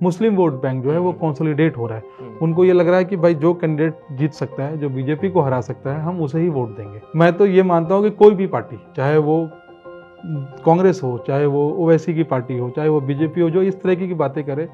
मुस्लिम vote bank जो है वो कंसोलिडेट हो रहा है। उनको ये लग रहा है कि भाई जो कैंडिडेट जीत सकता है, जो बीजेपी को हरा सकता है, हम उसे ही वोट देंगे। मैं तो ये मानता हूँ कि कोई भी पार्टी, चाहे वो कांग्रेस हो, चाहे वो ओवैसी की पार्टी हो, चाहे वो बीजेपी हो, जो इस तरह की बातें करे,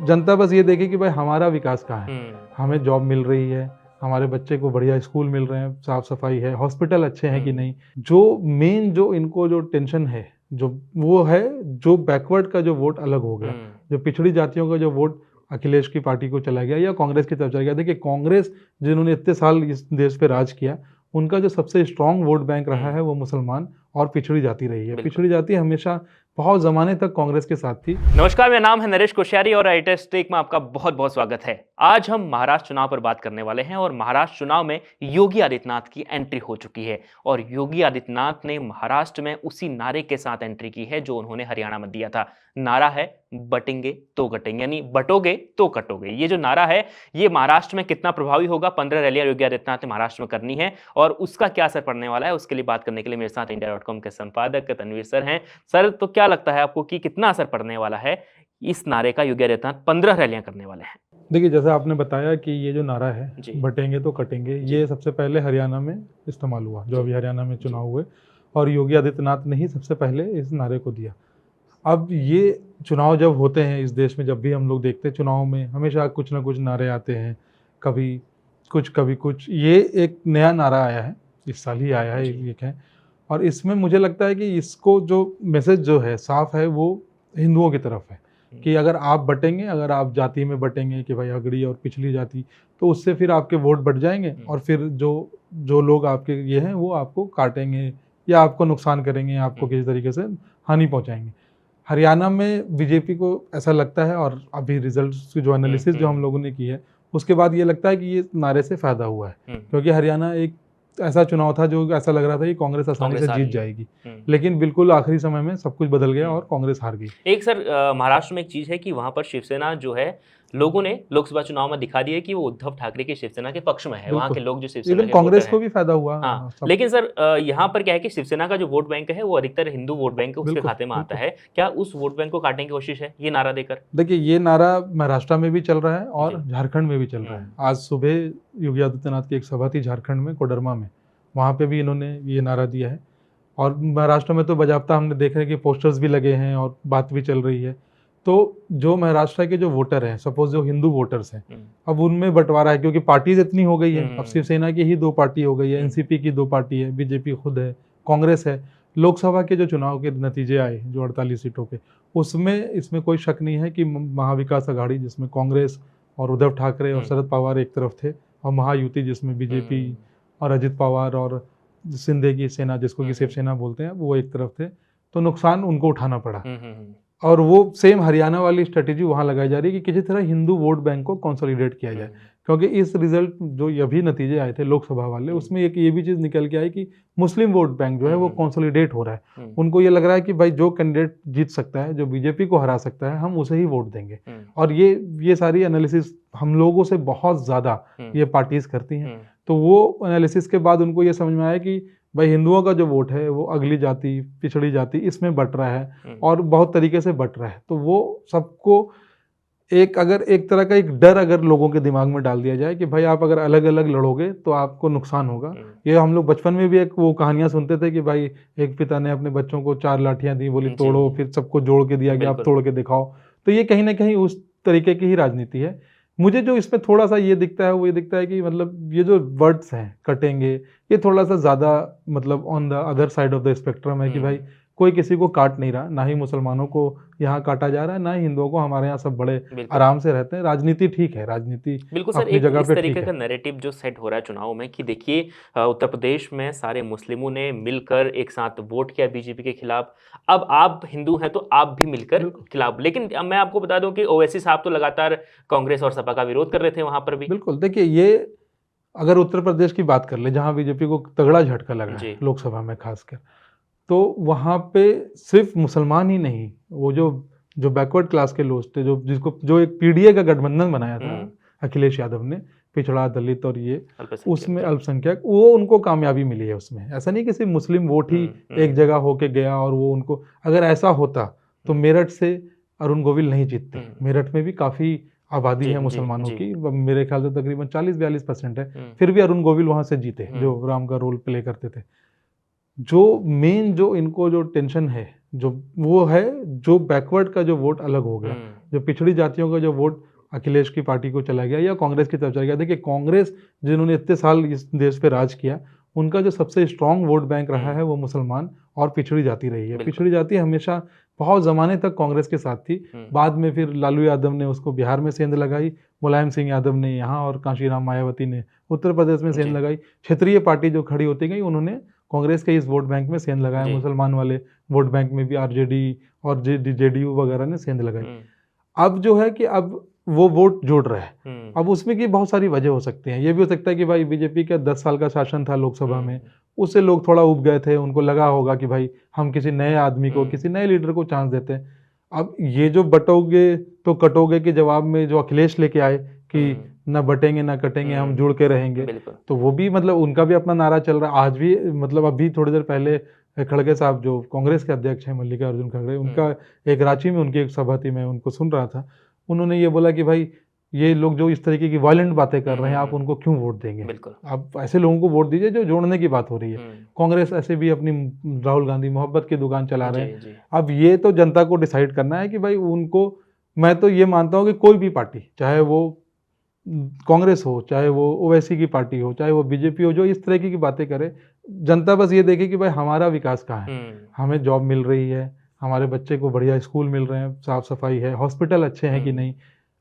जनता बस ये देखे कि भाई हमारा विकास कहाँ है, हमें जॉब मिल रही है, हमारे बच्चे को बढ़िया स्कूल मिल रहे हैं, साफ सफाई है, हॉस्पिटल अच्छे हैं कि नहीं। जो मेन जो इनको जो टेंशन है, जो वो है जो बैकवर्ड का जो वोट अलग हो गया, जो पिछड़ी जातियों का जो वोट अखिलेश की पार्टी को चला गया या कांग्रेस की तरफ चला गया। देखिए कांग्रेस जिन्होंने इतने साल इस देश पे राज किया, उनका जो सबसे स्ट्रांग वोट बैंक रहा है वो मुसलमान और पिछड़ी जाति रही है। पिछड़ी जाति हमेशा बहुत जमाने तक कांग्रेस के साथ थी। नमस्कार, मेरा नाम है नरेश कोश्यारी और राइटर्स टेक में आपका बहुत बहुत स्वागत है। आज हम महाराष्ट्र चुनाव पर बात करने वाले हैं और महाराष्ट्र चुनाव में योगी आदित्यनाथ की एंट्री हो चुकी है और योगी आदित्यनाथ ने महाराष्ट्र में उसी नारे के साथ एंट्री की है जो उन्होंने हरियाणा में दिया था। नारा है बटेंगे तो कटेंगे, यानी बटोगे तो कटोगे। ये जो नारा है ये महाराष्ट्र में कितना प्रभावी होगा, 15 रैलियां योगी आदित्यनाथ ने महाराष्ट्र में करनी है और उसका क्या असर पड़ने वाला है, उसके लिए बात करने के लिए मेरे साथ इंडिया.com के संपादक तनवीर सर हैं। सर, तो क्या लगता है आपको कि कितना असर पड़ने वाला है इस नारे का? योगी आदित्यनाथ 15 रैलियां करने वाले हैं। देखिए, जैसे आपने बताया कि ये जो नारा है बटेंगे तो कटेंगे, ये सबसे पहले हरियाणा में इस्तेमाल हुआ, जो अभी हरियाणा में चुनाव हुए, और योगी आदित्यनाथ ने ही सबसे पहले इस नारे को दिया। अब ये चुनाव जब होते हैं इस देश में, जब भी हम लोग देखते हैं चुनाव में हमेशा कुछ ना कुछ नारे आते हैं, कभी कुछ। ये एक नया नारा आया है, इस साल ही आया है एक है, और इसमें मुझे लगता है कि इसको जो मैसेज जो है साफ है वो हिंदुओं की तरफ है कि अगर आप बटेंगे, अगर आप जाति में बटेंगे कि भाई अगड़ी और पिछली जाति, तो उससे फिर आपके वोट बढ़ जाएंगे और फिर जो लोग आपके ये हैं वो आपको काटेंगे या आपको नुकसान करेंगे, आपको किसी तरीके से हानि पहुंचाएंगे। हरियाणा में बीजेपी को ऐसा लगता है, और अभी रिजल्ट्स की जो एनालिसिस जो हम लोगों ने की है उसके बाद ये लगता है कि ये नारे से फायदा हुआ है, क्योंकि हरियाणा एक ऐसा चुनाव था जो ऐसा लग रहा था कि कांग्रेस आसानी से जीत जाएगी, लेकिन बिल्कुल आखिरी समय में सब कुछ बदल गया और कांग्रेस हार गई। एक सर, महाराष्ट्र में एक चीज है कि वहां पर शिवसेना जो है, लोगों ने लोकसभा चुनाव में दिखा दिया कि वो उद्धव ठाकरे की शिवसेना के पक्ष में है। वहां के लोग जो शिवसेना के कांग्रेस को भी फायदा हुआ। हाँ, लेकिन सर यहाँ पर क्या है कि शिवसेना का जो वोट बैंक है वो अधिकतर हिंदू वोट बैंक है, उसके खाते में आता है। क्या उस वोट बैंक को काटने की कोशिश है ये नारा देकर? देखिए, ये नारा महाराष्ट्र में भी चल रहा है और झारखंड में भी चल रहा है। आज सुबह योगी आदित्यनाथ की एक सभा थी झारखंड में, कोडरमा में, वहाँ पे भी इन्होंने ये नारा दिया है। और महाराष्ट्र में तो बजाबता हमने देख रहे हैं कि पोस्टर्स भी लगे हैं और बात भी चल रही है। तो जो महाराष्ट्र के जो वोटर हैं, सपोज जो हिंदू वोटर्स हैं, अब उनमें बंटवारा है, क्योंकि पार्टीज इतनी हो गई है। अब शिवसेना की ही 2 पार्टी हो गई है, एनसीपी की 2 पार्टी है, बीजेपी खुद है, कांग्रेस है। लोकसभा के जो चुनाव के नतीजे आए जो 48 सीटों के, उसमें इसमें कोई शक नहीं है कि महाविकास अघाड़ी, जिसमें कांग्रेस और उद्धव ठाकरे और शरद पवार एक तरफ थे, और महायुति जिसमें बीजेपी और अजित पवार और शिंदे की सेना, जिसको कि शिवसेना बोलते हैं, वो एक तरफ थे, तो नुकसान उनको उठाना पड़ा। और वो सेम हरियाणा वाली स्ट्रेटेजी वहाँ लगाई जा रही है कि किसी तरह हिंदू वोट बैंक को कंसोलिडेट किया जाए, क्योंकि इस रिजल्ट जो अभी नतीजे आए थे लोकसभा वाले, उसमें एक ये भी चीज़ निकल के आई कि मुस्लिम वोट बैंक जो है वो कंसोलिडेट हो रहा है। उनको ये लग रहा है कि भाई जो कैंडिडेट जीत सकता है, जो बीजेपी को हरा सकता है, हम उसे ही वोट देंगे। और ये सारी एनालिसिस हम लोगों से बहुत ज़्यादा ये पार्टीज करती हैं। तो वो एनालिसिस के बाद उनको ये समझ में आया कि भाई हिंदुओं का जो वोट है वो अगली जाति, पिछड़ी जाति, इसमें बट रहा है और बहुत तरीके से बट रहा है। तो वो सबको अगर एक तरह का एक डर अगर लोगों के दिमाग में डाल दिया जाए कि भाई आप अगर अलग अलग लड़ोगे तो आपको नुकसान होगा। ये हम लोग बचपन में भी एक वो कहानियां सुनते थे कि भाई एक पिता ने अपने बच्चों को 4 लाठियां दी, बोली तोड़ो, फिर सबको जोड़ के दिया कि आप तोड़ के दिखाओ। तो ये कहीं ना कहीं उस तरीके की ही राजनीति है। मुझे जो इसमें थोड़ा सा ये दिखता है, वो ये दिखता है कि मतलब ये जो वर्ड्स हैं कटेंगे, ये थोड़ा सा ज़्यादा मतलब on the other side of the spectrum है कि भाई कोई किसी को काट नहीं रहा, ना ही मुसलमानों को यहाँ काटा जा रहा है, ना ही हिंदुओं को। हमारे यहाँ सब बड़े आराम से रहते हैं। राजनीति ठीक है, राजनीति बिल्कुल सर। एक इस तरीके का नैरेटिव जो सेट हो रहा है चुनाव में कि देखिए उत्तर प्रदेश में सारे मुस्लिमों ने मिलकर एक साथ वोट किया बीजेपी के खिलाफ, अब आप हिंदू हैं तो आप भी मिलकर खिलाफ। लेकिन मैं आपको बता दूं कि ओवैसी साहब तो लगातार कांग्रेस और सपा का विरोध कर रहे थे वहां पर भी। बिल्कुल, देखिए ये अगर उत्तर प्रदेश की बात कर ले, जहाँ बीजेपी को तगड़ा झटका लगा है लोकसभा में खासकर, तो वहाँ पे सिर्फ मुसलमान ही नहीं, वो जो बैकवर्ड क्लास के लोग थे, जो एक पीडीए का गठबंधन बनाया था अखिलेश यादव ने, पिछड़ा, दलित और ये, उसमें अल्पसंख्यक, वो उनको कामयाबी मिली है उसमें। ऐसा नहीं कि सिर्फ मुस्लिम वोट ही एक जगह होके गया और वो उनको, अगर ऐसा होता तो मेरठ से अरुण गोविल नहीं जीतते। मेरठ में भी काफ़ी आबादी जी, है जी, मुसलमानों जी। की, मेरे ख्याल से तकरीबन 40-42% है, हम्म, फिर भी अरुण गोविल वहाँ से जीते, जो राम का रोल प्ले करते थे। जो मेन जो इनको जो टेंशन है, जो वो है जो बैकवर्ड का जो वोट अलग हो गया, जो पिछड़ी जातियों का जो वोट अखिलेश की पार्टी को चला गया या कांग्रेस की तरफ चला गया। देखिए कांग्रेस जिन्होंने इतने साल इस देश पे राज किया, उनका जो सबसे स्ट्रांग वोट बैंक रहा है वो मुसलमान और पिछड़ी जाति रही है। बिल्कुल। पिछड़ी जाति हमेशा बहुत ज़माने तक कांग्रेस के साथ थी। बाद में फिर लालू यादव ने उसको बिहार में सेंध लगाई, मुलायम सिंह यादव ने यहाँ और कांशीराम मायावती ने उत्तर प्रदेश में सेंध जी। लगाई। क्षेत्रीय पार्टी जो खड़ी होती गई उन्होंने कांग्रेस के इस वोट बैंक में सेंध लगाया। जी। मुसलमान वाले वोट बैंक में भी आरजेडी और जेडीयू वगैरह ने सेंध लगाई। अब जो है कि अब वो वोट जोड़ रहा है। अब उसमें की बहुत सारी वजह हो सकती हैं। ये भी हो सकता है कि भाई बीजेपी का 10 साल का शासन था लोकसभा में, उससे लोग थोड़ा उब गए थे, उनको लगा होगा कि भाई हम किसी नए आदमी को, किसी नए लीडर को चांस देते हैं। अब ये जो बटोगे तो कटोगे के जवाब में जो अखिलेश लेके आए कि न बटेंगे न कटेंगे, हम जुड़ के रहेंगे, तो वो भी मतलब उनका भी अपना नारा चल रहा है आज भी। मतलब अभी थोड़ी देर पहले खड़गे साहब जो कांग्रेस के अध्यक्ष हैं मल्लिकार्जुन खड़गे, उनका एक रांची में उनकी एक सभा थी, मैं उनको सुन रहा था। उन्होंने ये बोला कि भाई ये लोग जो इस तरीके की वायलेंट बातें कर रहे हैं, आप उनको क्यों वोट देंगे? आप ऐसे लोगों को वोट दीजिए जो जोड़ने की बात हो रही है। कांग्रेस ऐसे भी अपनी राहुल गांधी मोहब्बत की दुकान चला रहे हैं। अब ये तो जनता को डिसाइड करना है कि भाई उनको, मैं तो ये मानता हूँ कि कोई भी पार्टी, चाहे वो कांग्रेस हो, चाहे वो ओवैसी की पार्टी हो, चाहे वो बीजेपी हो, जो इस तरह की बातें करे, जनता बस ये देखे कि भाई हमारा विकास कहाँ है, हमें जॉब मिल रही है, हमारे बच्चे को बढ़िया स्कूल मिल रहे हैं, साफ सफाई है, हॉस्पिटल अच्छे हैं कि नहीं।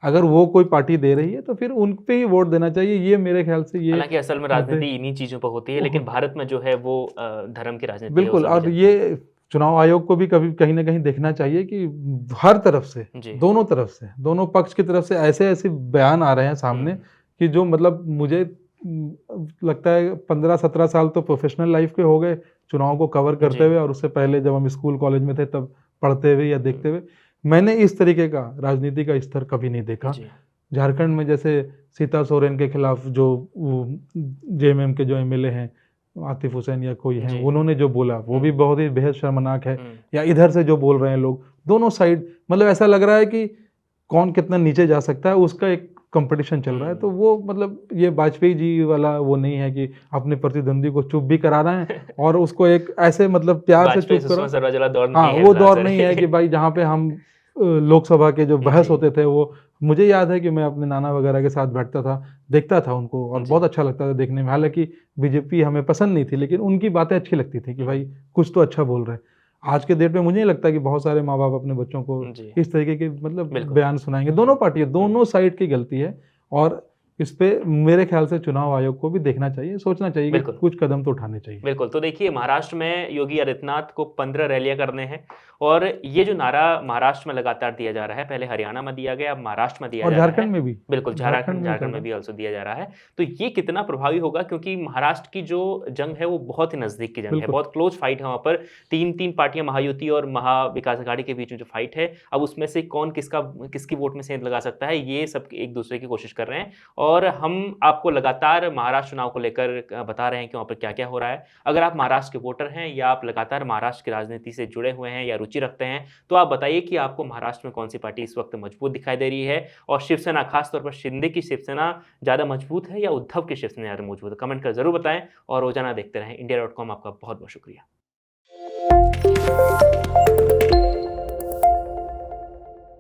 अगर वो कोई पार्टी दे रही है तो फिर उन पे ही वोट देना चाहिए। ये मेरे ख्याल से ये, हालांकि असल में राजनीति इन्हीं चीजों पर होती है, लेकिन भारत में जो है वो धर्म की राजनीति है, वो बिल्कुल। सभी और जानते हैं। ये चुनाव आयोग को भी कभी कहीं ना कहीं देखना चाहिए कि हर तरफ से, दोनों तरफ से, दोनों पक्ष की तरफ से ऐसे ऐसे बयान आ रहे हैं सामने कि जो मतलब मुझे लगता है 15-17 साल तो प्रोफेशनल लाइफ के हो गए चुनाव को कवर करते हुए, और उससे पहले जब हम स्कूल कॉलेज में थे तब पढ़ते हुए या देखते हुए, मैंने इस तरीके का राजनीति का स्तर कभी नहीं देखा। झारखंड में जैसे सीता सोरेन के खिलाफ जो जेएमएम के जो एमएलए हैं, आतिफ हुसैन या कोई है, उन्होंने जो बोला वो भी बहुत ही बेहद शर्मनाक है। या इधर से जो बोल रहे हैं लोग, दोनों साइड मतलब ऐसा लग रहा है कि कौन कितना नीचे जा सकता है, उसका एक कंपटीशन चल रहा है। तो वो मतलब ये वाजपेयी जी वाला वो नहीं है कि अपने प्रतिद्वंदी को चुप भी करा रहे हैं और उसको एक ऐसे मतलब प्यार से चुप करो। हाँ, वो दौर नहीं है कि भाई जहाँ पे हम लोकसभा के जो बहस होते थे, वो मुझे याद है कि मैं अपने नाना वगैरह के साथ बैठता था, देखता था उनको, और बहुत अच्छा लगता था देखने में। हालांकि बीजेपी हमें पसंद नहीं थी, लेकिन उनकी बातें अच्छी लगती थी कि भाई कुछ तो अच्छा बोल रहे हैं। आज के डेट में मुझे नहीं लगता कि बहुत सारे माँ बाप अपने बच्चों को इस तरीके के मतलब बयान सुनाएंगे। दोनों पार्टियां, दोनों साइड की गलती है, और इस पे मेरे ख्याल से चुनाव आयोग को भी देखना चाहिए, सोचना चाहिए कि कुछ कदम तो उठाने चाहिए। बिल्कुल। तो देखिए, महाराष्ट्र में योगी आदित्यनाथ को 15 रैलियां करने हैं, और ये जो नारा महाराष्ट्र में लगातार दिया जा रहा है, पहले हरियाणा में दिया गया, अब महाराष्ट्र में दिया जा रहा है, झारखंड में भी, बिल्कुल झारखंड में भी ऑल्सो दिया जा रहा है। तो ये कितना प्रभावी होगा, क्योंकि महाराष्ट्र की जो जंग है वो बहुत ही नजदीक की जंग है, बहुत क्लोज फाइट है वहां पर। तीन पार्टियां, महायुति और महाविकास अघाड़ी के बीच में जो फाइट है, अब उसमें से कौन किसकी वोट में सेंध लगा सकता है, ये सब एक दूसरे की कोशिश कर रहे हैं। और हम आपको लगातार महाराष्ट्र चुनाव को लेकर बता रहे हैं कि वहाँ पर क्या क्या हो रहा है। अगर आप महाराष्ट्र के वोटर हैं या आप लगातार महाराष्ट्र की राजनीति से जुड़े हुए हैं या रुचि रखते हैं, तो आप बताइए कि आपको महाराष्ट्र में कौन सी पार्टी इस वक्त मजबूत दिखाई दे रही है, और शिवसेना, खासतौर पर शिंदे की शिवसेना ज़्यादा मजबूत है या उद्धव की शिवसेना ज़्यादा मजबूत है? कमेंट कर जरूर बताएं, और रोजाना देखते रहें India.com। आपका बहुत बहुत शुक्रिया।